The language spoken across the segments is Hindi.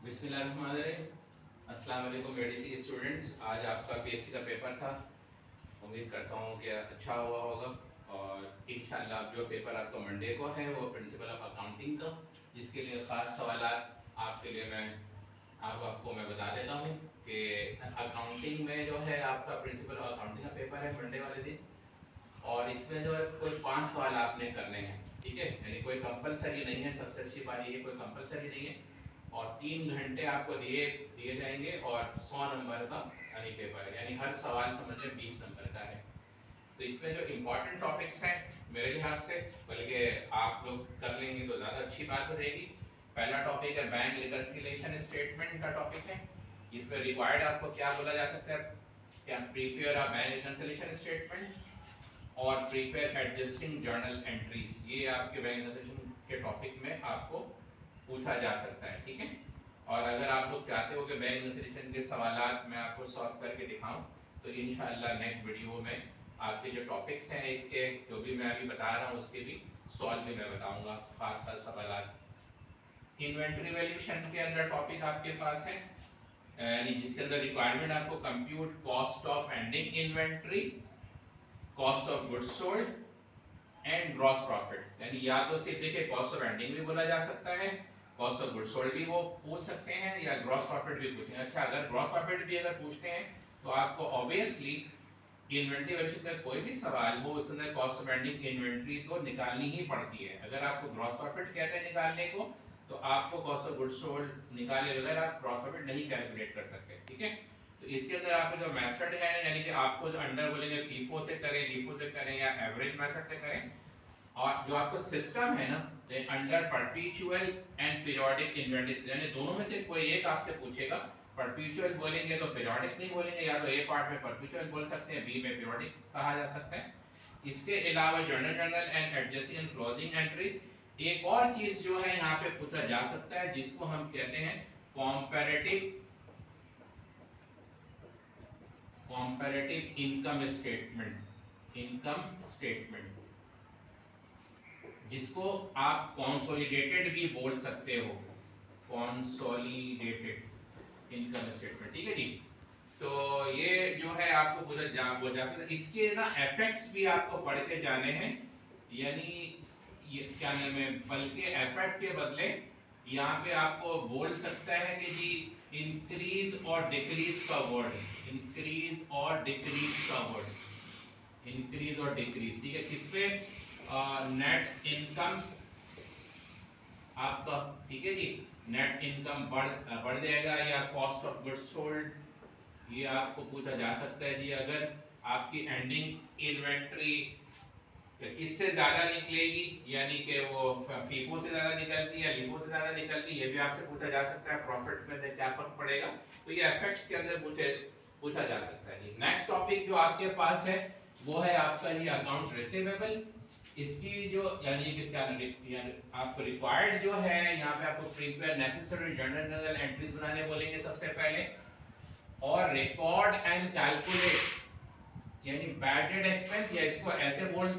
बिस्मिल्लाहिर्रहमानिर्रहीम। अस्सलाम वालेकुम मेडिसी स्टूडेंट्स। आज आपका पीएससी का पेपर था। उम्मीद करता हूँ कि अच्छा हुआ होगा और इंशाल्लाह जो पेपर आपका मंडे को है वो प्रिंसिपल ऑफ अकाउंटिंग का, जिसके लिए ख़ास सवालात आपके लिए आपको मैं बता देता हूँ कि अकाउंटिंग में जो है आपका प्रिंसिपल ऑफ अकाउंटिंग का पेपर है मंडे वाले दिन। और इसमें जो है कोई 5 सवाल आपने करने हैं, ठीक है। यानी कोई कंपलसरी नहीं है, सबसे अच्छी बात ये कोई कंपलसरी नहीं है। और 3 घंटे आपको दिए दिए जाएंगे और 100 नंबर का यानी पेपर है, यानी हर सवाल समझिए 20 नंबर का है। तो इसमें जो इम्पोर्टेंट टॉपिक्स हैं मेरे लिहाज से, बल्कि आप लोग कर लेंगे तो ज़्यादा अच्छी बात हो जाएगी। पहला टॉपिक है बैंक रिकन्सिलिएशन स्टेटमेंट का टॉपिक है। इसमें रिक्वायर्ड आपको क्या बोला जा सकता है, क्या prepare a bank reconciliation statement और प्रिपेयर एडजस्टिंग जर्नल एंट्रीज, ये आपके बैंक रिकन्सिलिएशन के टॉपिक में आपको पूछा जा सकता है, ठीक है। और अगर आप लोग चाहते हो कि बैंक रिकन्सिलिएशन के सवालात मैं आपको सॉल्व करके दिखाऊं तो इंशाल्लाह नेक्स्ट वीडियो में आपके जो टॉपिक्स हैं इसके जो भी मैं अभी बता रहा हूँ उसके भी सॉल्व भी मैं बताऊंगा, खास सवालात। इन्वेंट्री वैल्यूएशन के अंदर टॉपिक आपके पास है, यानी जिसके अंदर रिक्वायरमेंट आपको compute cost of ending inventory, cost of goods sold and gross profit. यानी या तो सिर्फ देखिए कॉस्ट ऑफ एंडिंग भी बोला जा सकता है, कॉस्ट ऑफ गुड्स सोल्ड भी वो पूछ सकते हैं, या ग्रॉस प्रॉफिट भी पूछेंगे। अच्छा, अगर ग्रॉस प्रॉफिट भी अगर पूछते हैं तो आपको ऑब्वियसली इन्वेंट्री वैल्यूएशन का कोई भी सवाल हो उसमें कॉस्ट ऑफ एंडिंग इन्वेंट्री तो निकालनी ही पड़ती है। अगर आपको ग्रॉस प्रॉफिट कहते हैं निकालने को तो आपको कॉस्ट ऑफ गुड्स सोल्ड निकाले बगैर आप ग्रॉस प्रॉफिट नहीं कैलकुलेट कर सकते, ठीक है। तो इसके अंदर आपको जो मेथड है, यानी कि आपको जो अंडर बोलेंगे फीफो से करें, लीफो से करें या एवरेज मेथड से करें, और जो आपको सिस्टम है ना under perpetual and periodic inventories, यानी दोनों में से कोई एक आपसे पूछेगा। परपेचुअल बोलेंगे तो पीरियोडिक नहीं बोलेंगे, या तो ए पार्ट में परपेचुअल बोल सकते हैं, बी में पीरियोडिक कहा जा सकता है। इसके अलावा journal and adjusting and closing entries, एक और चीज जो है यहाँ पे पूछा जा सकता है जिसको हम कहते हैं कॉम्पैरेटिव इनकम स्टेटमेंट, जिसको आप कंसोलिडेटेड भी बोल सकते हो, कंसोलिडेटेड इनकम स्टेटमेंट, ठीक है जी। तो ये जो है आपको बोला जा सकता है। इसके ना इफेक्ट्स भी आपको पढ़ के जाने हैं, यानी ये क्या नाम है, बल्कि इफेक्ट के बदले यहाँ पे आपको बोल सकता है कि जी इंक्रीज और डिक्रीज का वर्ड, इंक्रीज और डिक्रीज का वर्ड, इंक्रीज और डिक्रीज, ठीक है। किसपे, नेट इनकम आपका, ठीक है जी। नेट इनकम बढ़ जाएगा, या कॉस्ट ऑफ गुड्स सोल्ड, ये आपको पूछा जा सकता है जी। अगर आपकी एंडिंग इन्वेंट्री किससे ज्यादा निकलेगी, यानी कि वो फीफो से ज्यादा निकलती है या लीफो से ज्यादा निकलती है, ये भी आपसे पूछा जा सकता है। प्रॉफिट में क्या फर्क पड़ेगा, तो ये इफेक्ट्स के अंदर पूछा जा सकता है जी। नेक्स्ट टॉपिक जो आपके पास है वो है आपका ये अकाउंट्स रिसीवेबल। इसकी जो यानी कि क्या यानी आपको रिक्वायर्ड जो है यहाँ पे आपको प्रिपेयर नेसेसरी जर्नल एंट्रीज बनाने बोलेंगे सबसे पहले, और रिकॉर्ड एंड कैलकुलेट यानी बैड डेट एक्सपेंस, या इसको ऐसे बोल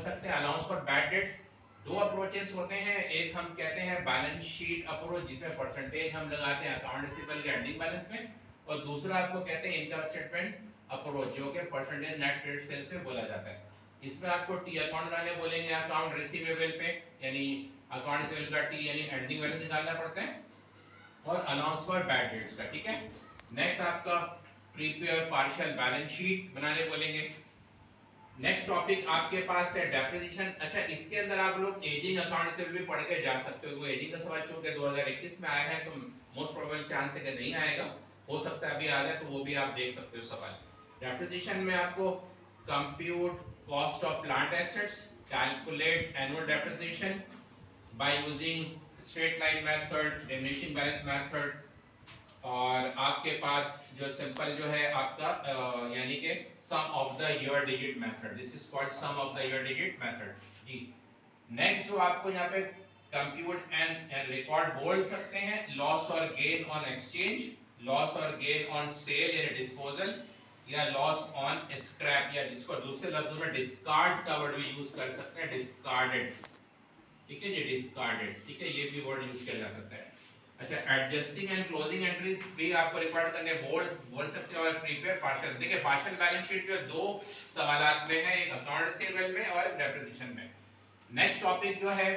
सकते हैं अलाउंस फॉर बैड डेट्स। दो अप्रोचेस होते हैं, एक हम कहते हैं बैलेंस शीट अप्रोच जिसमें परसेंटेज हम लगाते हैं अकाउंट रिसीवेबल के एंडिंग बैलेंस में, और दूसरा आपको कहते हैं इनकम स्टेटमेंट अप्रोच जो कि परसेंटेज नेट क्रेडिट सेल्स पे बोला जाता है। इसमें आपको टी अकाउंट बनाने बोलेंगे अकाउंट रिसीवेबल पे, यानी अकाउंट रिसीवेबल का टी यानी एंडिंग बैलेंस निकालना पड़ता है, और अलाउंस फॉर बैड डेट्स का, ठीक है। नेक्स्ट आपका प्रिपेयर पार्शियल बैलेंस शीट बनाने बोलेंगे। नेक्स्ट टॉपिक आपके पास है डेप्रिसिएशन। अच्छा, इसके अंदर आप लोग एजिंग अकाउंट से भी पढ़ के जा सकते हो। वो एजिंग का सवाल चूंकि 2021 में आया है तो मोस्ट प्रोबेबल चांस है कि नहीं आएगा, हो सकता है अभी आ जाए, तो वो भी आप देख सकते हो सवाल। डेप्रिसिएशन में आपको compute cost of plant assets, calculate annual depreciation by using straight line method, diminishing balance method, और आपके पास जो सिंपल जो है आपका यानी कि sum of the year digit method, this is called sum of the year digit method जी। नेक्स्ट जो आपको यहाँ पे कंप्यूट एंड रिकॉर्ड बोल सकते हैं, लॉस और गेन ऑन एक्सचेंज, लॉस और गेन ऑन सेल या डिस्पोजल, या लॉस ऑन स्क्रैप, या जिसको दूसरे लफ्जों में डिस्कार्ड का वर्ड भी यूज कर सकते हैं, डिस्कार्डेड, ठीक है जी, डिस्कार्डेड, ठीक है, ये भी वर्ड यूज किया जा सकता है। अच्छा, एडजस्टिंग एंड क्लोजिंग एंट्रीज भी आपको रिकॉर्ड करने बोल सकते हो, और प्रीपेयर पार्शियल। देखिए पार्शियल बैलेंस शीट जो दो सवालात में है, एक अकाउंट रिसीवेबल में और एक डेप्रिसिएशन में। नेक्स्ट टॉपिक जो है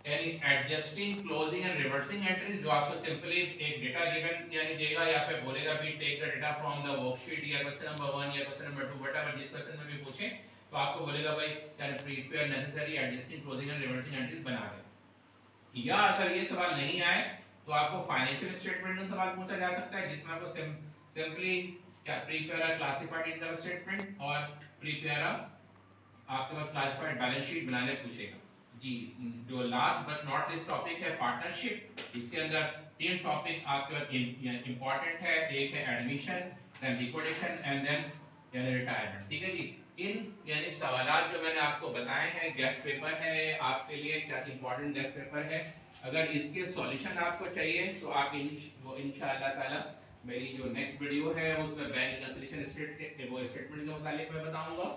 यानी adjusting closing and reversing entries, जो आपको सिंपली एक डेटा गिवन यानी देगा या फिर बोलेगा भी take the data from the worksheet या क्वेश्चन नंबर 1 या क्वेश्चन नंबर 2 व्हाटएवर जिस क्वेश्चन में भी पूछे, तो आपको बोलेगा भाई यानी prepare necessary adjusting closing and reversing entries बना दे। या अगर ये सवाल नहीं आए तो आपको फाइनेंशियल स्टेटमेंट में सवाल पूछा जा सकता है, जिसमें आपको सिंपली क्या प्रीपेयर अ क्लासिफाइड इनकम स्टेटमेंट और प्रीपेयर अ आपके पास क्लासिफाइड बैलेंस शीट बनाने पूछेगा जी। जो last but not list topic है पार्टनरशिप, इसके अंदर तीन टॉपिक आपके पास इंपॉर्टेंट है। एक है admission, then liquidation and then यानी रिटायरमेंट। ठीक है जी। इन यानी सवालात जो मैंने आपको बताए हैं, गेस्ट पेपर है आपके लिए, क्या इंपॉर्टेंट गेस्ट पेपर है। अगर इसके सॉल्यूशन आपको चाहिए तो आप इंशाअल्लाह ताला मेरी जो नेक्स्ट वीडियो है उसमें बैंक रिकंसिलिएशन वो स्टेटमेंट के मुतालिक मैं बताऊंगा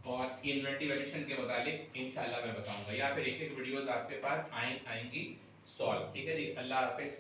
और इन्वेंटरी वैल्यूएशन के मुतालिक इंशाल्लाह मैं बताऊंगा, या फिर एक एक वीडियोस आपके पास आएंगी सॉल्व। ठीक है जी, अल्लाह हाफिज।